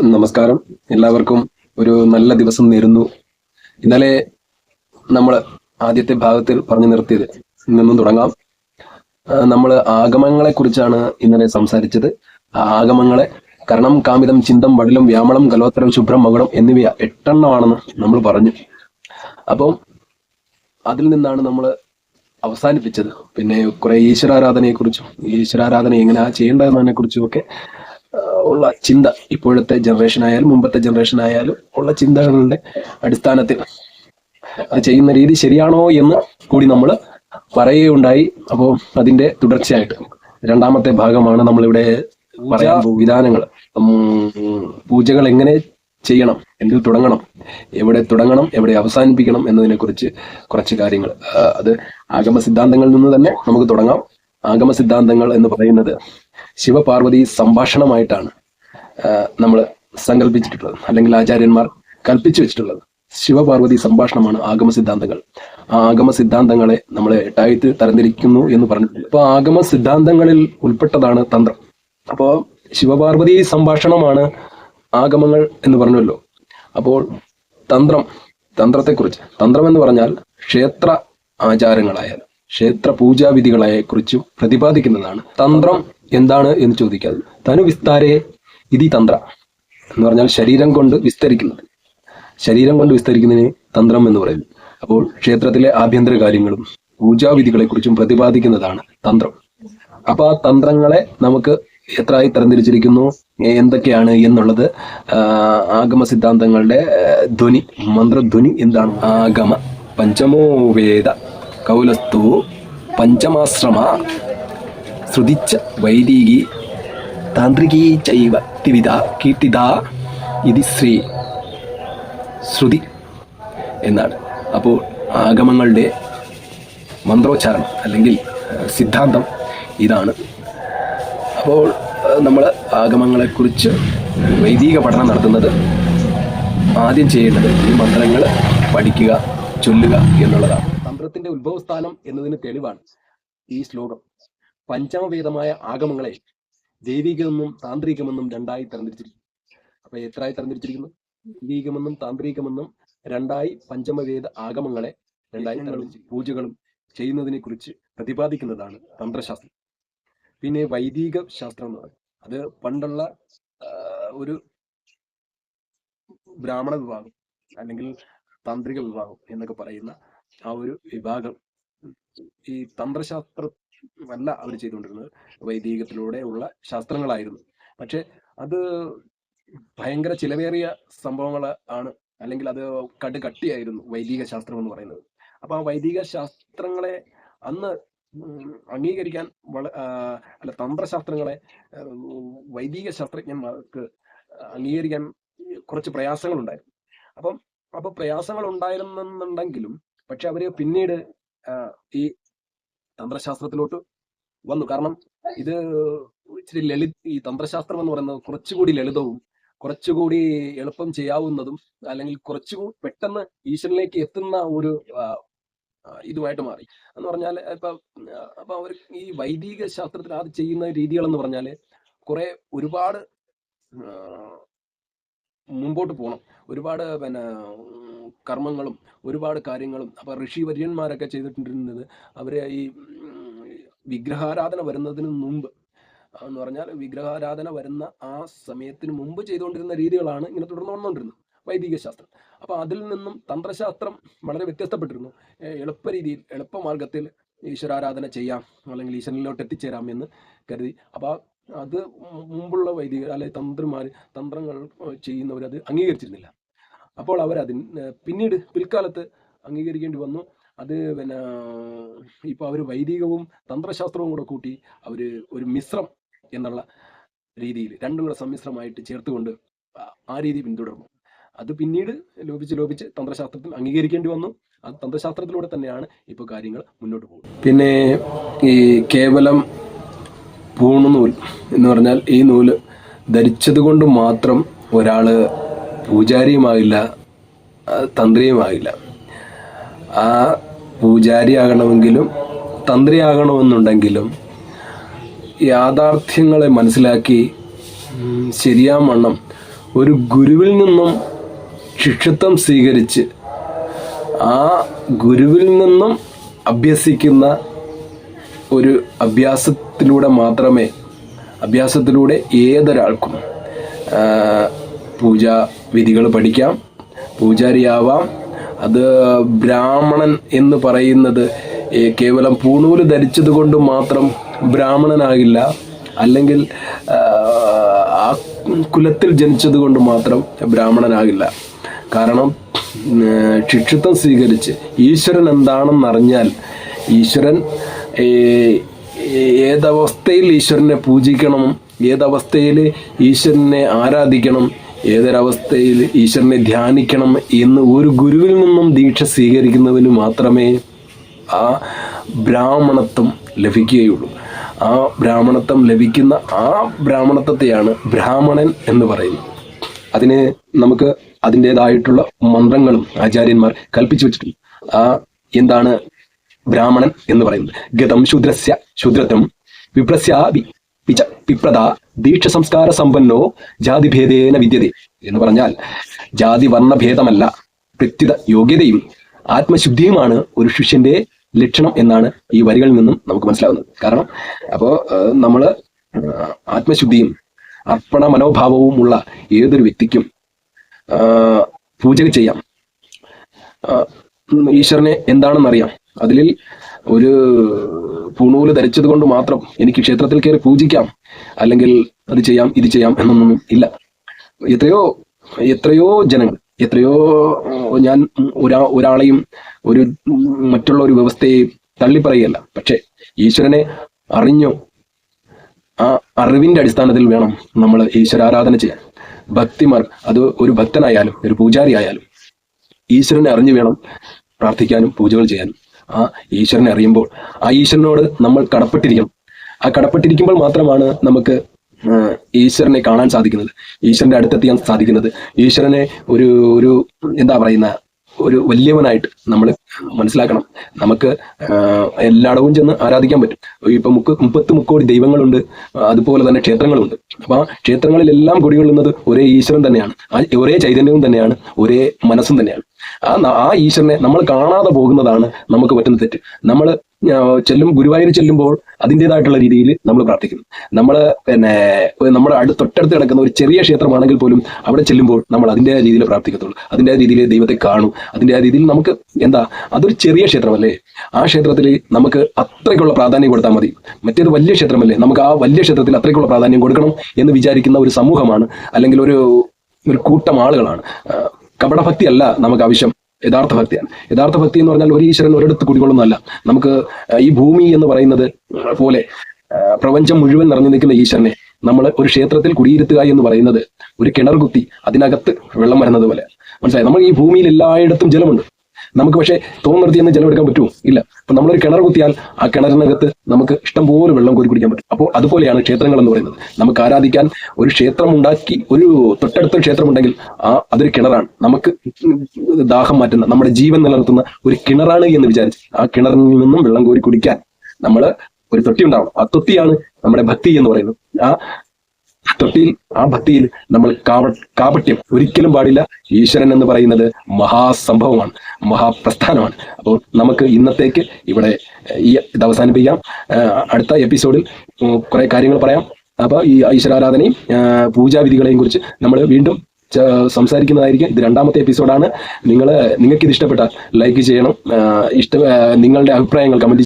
നമസ്കാരം. എല്ലാവർക്കും ഒരു നല്ല ദിവസം നേരുന്നു. ഇന്നലെ നമ്മൾ ആദ്യത്തെ ഭാഗത്തിൽ പറഞ്ഞു നിർത്തിയത് നിന്നും തുടങ്ങാം. നമ്മൾ ആഗമങ്ങളെ കുറിച്ചാണ് ഇന്നലെ സംസാരിച്ചത്. ആ ആഗമങ്ങളെ കർണം, കാമിതം, ചിന്തം, വടലം, വ്യാമളം, കലോത്തരം, ശുഭ്രം, മകുടം എന്നിവ 8 നമ്മൾ പറഞ്ഞു. അപ്പം അതിൽ നിന്നാണ് നമ്മൾ അവസാനിപ്പിച്ചത്. പിന്നെ കുറെ ഈശ്വരാരാധനയെക്കുറിച്ചും ഈശ്വരാരാധന എങ്ങനെയാ ചെയ്യേണ്ടതെന്നതിനെ കുറിച്ചും ഒക്കെ ഉള്ള ചിന്ത ഇപ്പോഴത്തെ ജനറേഷൻ ആയാലും മുമ്പത്തെ ജനറേഷൻ ആയാലും ഉള്ള ചിന്തകളുടെ അടിസ്ഥാനത്തിൽ അത് ചെയ്യുന്ന രീതി ശരിയാണോ എന്ന് കൂടി നമ്മൾ പറയുകയുണ്ടായി. അപ്പോൾ അതിന്റെ തുടർച്ചയായിട്ട് 2ാമത്തെ ഭാഗമാണ് നമ്മളിവിടെ പറയാൻ വിധാനങ്ങൾ. പൂജകൾ എങ്ങനെ ചെയ്യണം, എന്തിൽ തുടങ്ങണം, എവിടെ അവസാനിപ്പിക്കണം എന്നതിനെ കുറിച്ച് കുറച്ച് കാര്യങ്ങൾ. അത് ആഗമ സിദ്ധാന്തങ്ങളിൽ നിന്ന് തന്നെ നമുക്ക് തുടങ്ങാം. ആഗമ സിദ്ധാന്തങ്ങൾ എന്ന് പറയുന്നത് ശിവപാർവതി സംഭാഷണമായിട്ടാണ് നമ്മൾ സങ്കല്പിച്ചിട്ടുള്ളത്, അല്ലെങ്കിൽ ആചാര്യന്മാർ കൽപ്പിച്ചു വെച്ചിട്ടുള്ളത്. ശിവപാർവതി സംഭാഷണമാണ് ആഗമ സിദ്ധാന്തങ്ങൾ. ആ ആഗമ സിദ്ധാന്തങ്ങളെ നമ്മൾ 8 തരംതിരിക്കുന്നു എന്ന് പറഞ്ഞിട്ടുണ്ട്. അപ്പൊ ആഗമ സിദ്ധാന്തങ്ങളിൽ ഉൾപ്പെട്ടതാണ് തന്ത്രം. അപ്പോൾ ശിവപാർവതി സംഭാഷണമാണ് ആഗമങ്ങൾ എന്ന് പറഞ്ഞല്ലോ. അപ്പോൾ തന്ത്രത്തെക്കുറിച്ച്, തന്ത്രം എന്ന് പറഞ്ഞാൽ ക്ഷേത്ര ആചാരങ്ങളായാലും ക്ഷേത്ര പൂജാവിധികളെ കുറിച്ചും പ്രതിപാദിക്കുന്നതാണ്. തന്ത്രം എന്താണ് എന്ന് ചോദിക്കാതെ തനു വിസ്താരേ ഇതി തന്ത്ര എന്ന് പറഞ്ഞാൽ ശരീരം കൊണ്ട് വിസ്തരിക്കുന്നത്. ശരീരം കൊണ്ട് വിസ്തരിക്കുന്നതിന് തന്ത്രം എന്ന് പറയുന്നു. അപ്പോൾ ക്ഷേത്രത്തിലെ ആഭ്യന്തര കാര്യങ്ങളും പൂജാവിധികളെ കുറിച്ചും പ്രതിപാദിക്കുന്നതാണ് തന്ത്രം. അപ്പൊ ആ തന്ത്രങ്ങളെ നമുക്ക് എത്രയായി തരംതിരിച്ചിരിക്കുന്നു, എന്തൊക്കെയാണ് എന്നുള്ളത് ആഗമ സിദ്ധാന്തങ്ങളുടെ ധ്വനി, മന്ത്രധ്വനി എന്താണ്? ആഗമ പഞ്ചമോ വേദ കൗലസ്തു പഞ്ചമാശ്രമ ശ്രുതിച്ച വൈദികി താന്ത്രികീ ചൈവ ത്രിവിധ കീർത്തിത ഇതി ശ്രുതി എന്നാണ്. അപ്പോൾ ആഗമങ്ങളുടെ മന്ത്രോച്ചാരണം അല്ലെങ്കിൽ സിദ്ധാന്തം ഇതാണ്. അപ്പോൾ നമ്മൾ ആഗമങ്ങളെക്കുറിച്ച് വൈദിക പഠനം നടത്തുന്നത് ആദ്യം ചെയ്യേണ്ടത് ഈ മന്ത്രങ്ങൾ പഠിക്കുക, ചൊല്ലുക എന്നുള്ളതാണ്. തന്ത്രത്തിന്റെ ഉത്ഭവസ്ഥാനം എന്നതിന് തെളിവാണ് ഈ ശ്ലോകം. പഞ്ചമവേദമായ ആഗമങ്ങളെ ദൈവികമെന്നും താന്ത്രികമെന്നും 2ആയി തരംതിരിച്ചിരിക്കുന്നു. അപ്പൊ എത്രയായി തരംതിരിച്ചിരിക്കുന്നു? ദൈവികമെന്നും താന്ത്രികമെന്നും 2ആയി പഞ്ചമവേദ ആഗമങ്ങളെ 2ആയി തരംതിരിച്ചിരിക്കുന്നു. പൂജകളും ചെയ്യുന്നതിനെ കുറിച്ച് പ്രതിപാദിക്കുന്നതാണ് തന്ത്രശാസ്ത്രം. പിന്നെ വൈദിക ശാസ്ത്രം എന്ന് പറയും. അത് പണ്ടുള്ള ഒരു ബ്രാഹ്മണ വിഭാഗം അല്ലെങ്കിൽ താന്ത്രിക വിഭാഗം എന്നൊക്കെ പറയുന്ന ആ ഒരു വിഭാഗം ഈ തന്ത്രശാസ്ത്രമല്ല അവർ ചെയ്തുകൊണ്ടിരുന്നത്, വൈദികത്തിലൂടെ ഉള്ള ശാസ്ത്രങ്ങളായിരുന്നു. പക്ഷെ അത് ഭയങ്കര ചിലവേറിയ സംഭവങ്ങൾ ആണ്, അല്ലെങ്കിൽ അത് കട്ടിയായിരുന്നു വൈദിക ശാസ്ത്രം എന്ന് പറയുന്നത്. അപ്പൊ ആ വൈദിക ശാസ്ത്രങ്ങളെ അന്ന് അംഗീകരിക്കാൻ തന്ത്രശാസ്ത്രങ്ങളെ വൈദിക ശാസ്ത്രജ്ഞന്മാർക്ക് അംഗീകരിക്കാൻ കുറച്ച് പ്രയാസങ്ങൾ ഉണ്ടായിരുന്നു. അപ്പൊ പ്രയാസങ്ങൾ ഉണ്ടായിരുന്നെന്നുണ്ടെങ്കിലും പക്ഷെ അവര് പിന്നീട് ഈ തന്ത്രശാസ്ത്രത്തിലോട്ട് വന്നു. കാരണം ഇത് ഇച്ചിരി ഈ തന്ത്രശാസ്ത്രം എന്ന് പറയുന്നത് കുറച്ചുകൂടി ലളിതവും കുറച്ചുകൂടി എളുപ്പം ചെയ്യാവുന്നതും അല്ലെങ്കിൽ കുറച്ചുകൂടി പെട്ടെന്ന് ഈശ്വരനിലേക്ക് എത്തുന്ന ഒരു ഇതുമായിട്ട് മാറി എന്ന് പറഞ്ഞാൽ അപ്പൊ അവർ ഈ വൈദിക ശാസ്ത്രത്തിൽ അത് ചെയ്യുന്ന രീതികൾ എന്ന് പറഞ്ഞാല് ഒരുപാട് മുമ്പോട്ട് പോകണം, ഒരുപാട് കർമ്മങ്ങളും ഒരുപാട് കാര്യങ്ങളും. അപ്പൊ ഋഷിവര്യന്മാരൊക്കെ ചെയ്തിട്ടുണ്ടിരുന്നത് അവര് ഈ വിഗ്രഹാരാധന വരുന്നതിന് മുമ്പ് എന്ന് പറഞ്ഞാൽ വിഗ്രഹാരാധന വരുന്ന ആ സമയത്തിന് മുമ്പ് ചെയ്തുകൊണ്ടിരുന്ന രീതികളാണ് ഇങ്ങനെ തുടർന്ന് വന്നുകൊണ്ടിരുന്നത് വൈദിക ശാസ്ത്രം. അപ്പൊ അതിൽ നിന്നും തന്ത്രശാസ്ത്രം വളരെ വ്യത്യസ്തപ്പെട്ടിരുന്നു. എളുപ്പമാർഗത്തിൽ ഈശ്വരാരാധന ചെയ്യാം അല്ലെങ്കിൽ ഈശ്വരനിലോട്ട് എത്തിച്ചേരാം എന്ന് കരുതി. അപ്പൊ അത് മുമ്പുള്ള വൈദികർ അല്ലെങ്കിൽ തന്ത്രങ്ങൾ ചെയ്യുന്നവർ അത് അംഗീകരിച്ചിരുന്നില്ല. അപ്പോൾ പിന്നീട് പിൽക്കാലത്ത് അംഗീകരിക്കേണ്ടി വന്നു. അത് ഇപ്പൊ അവര് വൈദികവും തന്ത്രശാസ്ത്രവും കൂടെ കൂട്ടി അവര് ഒരു മിശ്രം എന്നുള്ള രീതിയിൽ രണ്ടും കൂടെ സമ്മിശ്രമായിട്ട് ചേർത്തുകൊണ്ട് ആ രീതി പിന്തുടർന്നു. അത് പിന്നീട് ലോപിച്ച് തന്ത്രശാസ്ത്രത്തിൽ അംഗീകരിക്കേണ്ടി വന്നു. അത് തന്ത്രശാസ്ത്രത്തിലൂടെ തന്നെയാണ് ഇപ്പോൾ കാര്യങ്ങൾ മുന്നോട്ട് പോകുന്നത്. പിന്നെ ഈ കേവലം പൂണുനൂൽ എന്ന് പറഞ്ഞാൽ ഈ നൂല് ധരിച്ചത് കൊണ്ട് മാത്രം ഒരാള് പൂജാരിയുമാകില്ല, തന്ത്രിയുമാകില്ല. ആ പൂജാരിയാകണമെങ്കിലും തന്ത്രിയാകണമെന്നുണ്ടെങ്കിലും യാഥാർത്ഥ്യങ്ങളെ മനസ്സിലാക്കി ശരിയാവണ്ണം ഒരു ഗുരുവിൽ നിന്നും ശിഷ്യത്വം സ്വീകരിച്ച് ആ ഗുരുവിൽ നിന്നും അഭ്യസിക്കുന്ന ഒരു അഭ്യാസത്തിലൂടെ ഏതൊരാൾക്കും പൂജാ വിധികൾ പഠിക്കാം, പൂജാരിയാവാം. അത് ബ്രാഹ്മണൻ എന്ന് പറയുന്നത് കേവലം പൂണൂല് ധരിച്ചത് കൊണ്ട് മാത്രം ബ്രാഹ്മണനാകില്ല, അല്ലെങ്കിൽ ആ കുലത്തിൽ ജനിച്ചത് കൊണ്ട് മാത്രം ബ്രാഹ്മണനാകില്ല. കാരണം ശിഷ്യത്വം സ്വീകരിച്ച് ഈശ്വരൻ എന്താണെന്നറിഞ്ഞാൽ, ഈശ്വരൻ ഏതവസ്ഥയിൽ ഈശ്വരനെ പൂജിക്കണം, ഏതവസ്ഥയിൽ ഈശ്വരനെ ആരാധിക്കണം, ഏതൊരവസ്ഥയിൽ ഈശ്വരനെ ധ്യാനിക്കണം എന്ന് ഒരു ഗുരുവിൽ നിന്നും ദീക്ഷ സ്വീകരിക്കുന്നതിന് മാത്രമേ ആ ബ്രാഹ്മണത്വം ലഭിക്കുകയുള്ളൂ. ആ ബ്രാഹ്മണത്വം ലഭിക്കുന്ന ആ ബ്രാഹ്മണത്വത്തെയാണ് ബ്രാഹ്മണൻ എന്ന് പറയുന്നത്. അതിന് നമുക്ക് അതിൻ്റെതായിട്ടുള്ള മന്ത്രങ്ങളും ആചാര്യന്മാർ കൽപ്പിച്ചു വെച്ചിട്ടുണ്ട്. എന്താണ് ബ്രാഹ്മണൻ എന്ന് പറയുന്നത്? ഗതം ശൂദ്രസ്യ ശൂദ്രത്വം വിപ്രസ്യ വിപ്രദ ദീക്ഷ സംസ്കാര സമ്പന്നോ ജാതിഭേദേന വിദ്യതേ എന്ന് പറഞ്ഞാൽ, ജാതി വർണ്ണഭേദമല്ല, പ്രത്യുത യോഗ്യതയും ആത്മശുദ്ധിയുമാണ് ഒരു ശിഷ്യന്റെ ലക്ഷണം എന്നാണ് ഈ വരികളിൽ നിന്നും നമുക്ക് മനസ്സിലാവുന്നത്. കാരണം നമ്മൾ ആത്മശുദ്ധിയും അർപ്പണ മനോഭാവവും ഉള്ള ഏതൊരു വ്യക്തിക്കും പൂജകൾ ചെയ്യാം. ഈശ്വരനെ എന്താണെന്നറിയാം. അതിൽ ഒരു പൂണൂല് ധരിച്ചത് കൊണ്ട് മാത്രം എനിക്ക് ക്ഷേത്രത്തിൽ കയറി പൂജിക്കാം, അല്ലെങ്കിൽ അത് ചെയ്യാം ഇത് ചെയ്യാം എന്നൊന്നും ഇല്ല. എത്രയോ ജനങ്ങൾ, ഞാൻ ഒരാളെയും മറ്റുള്ള ഒരു വ്യവസ്ഥയെ തള്ളിപ്പറയുകയല്ല. പക്ഷെ ഈശ്വരനെ അറിഞ്ഞോ, ആ അറിവിന്റെ അടിസ്ഥാനത്തിൽ വേണം നമ്മൾ ഈശ്വരാരാധന ചെയ്യാൻ. ഭക്തിമാർ, അത് ഒരു ഭക്തനായാലും ഒരു പൂജാരി ആയാലും ഈശ്വരനെ അറിഞ്ഞു വേണം പ്രാർത്ഥിക്കാനും പൂജകൾ ചെയ്യാനും. ആ ഈശ്വരനെ അറിയുമ്പോൾ ആ ഈശ്വരനോട് നമ്മൾ കടപ്പെട്ടിരിക്കണം. ആ കടപ്പെട്ടിരിക്കുമ്പോൾ മാത്രമാണ് നമുക്ക് ഈശ്വരനെ കാണാൻ സാധിക്കുന്നത്, ഈശ്വരന്റെ അടുത്തെത്തിയാൻ സാധിക്കുന്നത്. ഈശ്വരനെ ഒരു എന്താ പറയുന്ന ഒരു വലിയവനായിട്ട് നമ്മൾ മനസ്സിലാക്കണം. നമുക്ക് എല്ലായിടവും ചെന്ന് ആരാധിക്കാൻ പറ്റും. ഇപ്പൊ 30 മുക്കോടി ദൈവങ്ങളുണ്ട്, അതുപോലെ തന്നെ ക്ഷേത്രങ്ങളുണ്ട്. അപ്പൊ ആ ക്ഷേത്രങ്ങളിലെല്ലാം കുടികൊള്ളുന്നത് ഒരേ ഈശ്വരൻ തന്നെയാണ്, ഒരേ ചൈതന്യവും തന്നെയാണ്, ഒരേ മനസ്സും തന്നെയാണ്. ആ ഈശ്വരനെ നമ്മൾ കാണാതെ പോകുന്നതാണ് നമുക്ക് പറ്റുന്ന തെറ്റ്. നമ്മൾ ഗുരുവായൂർ ചെല്ലുമ്പോൾ അതിൻ്റെതായിട്ടുള്ള രീതിയിൽ നമ്മൾ പ്രാർത്ഥിക്കുന്നു. നമ്മൾ നമ്മുടെ തൊട്ടടുത്ത് കിടക്കുന്ന ഒരു ചെറിയ ക്ഷേത്രമാണെങ്കിൽ പോലും അവിടെ ചെല്ലുമ്പോൾ നമ്മൾ അതിൻ്റെ രീതിയിൽ പ്രാർത്ഥിക്കത്തുള്ളൂ, അതിൻ്റെ രീതിയിൽ ദൈവത്തെ കാണും, അതിൻ്റെ രീതിയിൽ നമുക്ക് അതൊരു ചെറിയ ക്ഷേത്രമല്ലേ, ആ ക്ഷേത്രത്തിൽ നമുക്ക് അത്രയ്ക്കുള്ള പ്രാധാന്യം കൊടുത്താൽ മതി. മറ്റേത് വലിയ ക്ഷേത്രമല്ലേ, നമുക്ക് ആ വലിയ ക്ഷേത്രത്തിൽ അത്രയ്ക്കുള്ള പ്രാധാന്യം കൊടുക്കണം എന്ന് വിചാരിക്കുന്ന ഒരു സമൂഹമാണ്, അല്ലെങ്കിൽ ഒരു കൂട്ടം ആളുകളാണ്. കപടഭക്തി അല്ല നമുക്ക് ആവശ്യം, യഥാർത്ഥ ഭക്തിയാണ്. യഥാർത്ഥ ഭക്തി എന്ന് പറഞ്ഞാൽ ഒരു ഈശ്വരൻ ഒരിടത്ത് കുടികൊള്ളുന്നതല്ല. നമുക്ക് ഈ ഭൂമി എന്ന് പറയുന്നത് പോലെ പ്രപഞ്ചം മുഴുവൻ നിറഞ്ഞു നിൽക്കുന്ന ഈശ്വരനെ നമ്മൾ ഒരു ക്ഷേത്രത്തിൽ കുടിയിരുത്തുക എന്ന് പറയുന്നത് ഒരു കിണർ കുത്തി അതിനകത്ത് വെള്ളം വരുന്നത് പോലെ. മനസ്സിലായി? നമ്മൾ ഈ ഭൂമിയിൽ എല്ലായിടത്തും ജലമുണ്ട്, നമുക്ക് പക്ഷേ തോന്നുന്നിടത്ത് എന്ന് ജലം എടുക്കാൻ പറ്റുമോ? ഇല്ല. അപ്പൊ നമ്മളൊരു കിണർ കുത്തിയാൽ ആ കിണറിനകത്ത് നമുക്ക് ഇഷ്ടംപോലെ വെള്ളം കോരി കുടിക്കാൻ പറ്റും. അപ്പോൾ അതുപോലെയാണ് ക്ഷേത്രങ്ങൾ എന്ന് പറയുന്നത്. നമുക്ക് ആരാധിക്കാൻ ഒരു ക്ഷേത്രം ഉണ്ടാക്കി, ഒരു തൊട്ടടുത്തൊരു ക്ഷേത്രം ഉണ്ടെങ്കിൽ അതൊരു കിണറാണ്, നമുക്ക് ദാഹം മാറ്റുന്ന, നമ്മുടെ ജീവൻ നിലനിർത്തുന്ന ഒരു കിണറാണ് എന്ന് വിചാരിച്ച് ആ കിണറിൽ നിന്നും വെള്ളം കോരി കുടിക്കാൻ നമ്മൾ ഒരു തൊട്ടി ഉണ്ടാവണം. ആ തൊട്ടിയാണ് നമ്മുടെ ഭക്തി എന്ന് പറയുന്നത്. ആ ഭക്തിയിൽ നമ്മൾ കാപട്യം ഒരിക്കലും പാടില്ല. ഈശ്വരൻ എന്ന് പറയുന്നത് മഹാസംഭവമാണ്, മഹാപ്രസ്ഥാനമാണ്. അപ്പോൾ നമുക്ക് ഇന്നത്തേക്ക് ഇവിടെ ഇത് അവസാനിപ്പിക്കാം. അടുത്ത എപ്പിസോഡിൽ കുറെ കാര്യങ്ങൾ പറയാം. അപ്പൊ ഈ ഈശ്വരാരാധനയും പൂജാവിധികളെയും കുറിച്ച് നമ്മൾ വീണ്ടും സംസാരിക്കുന്നതായിരിക്കും. ഇത് 2ാമത്തെ എപ്പിസോഡാണ്. നിങ്ങൾക്ക് ഇത് ഇഷ്ടപ്പെട്ടാൽ ലൈക്ക് ചെയ്യണം. നിങ്ങളുടെ അഭിപ്രായങ്ങൾ കമന്റ്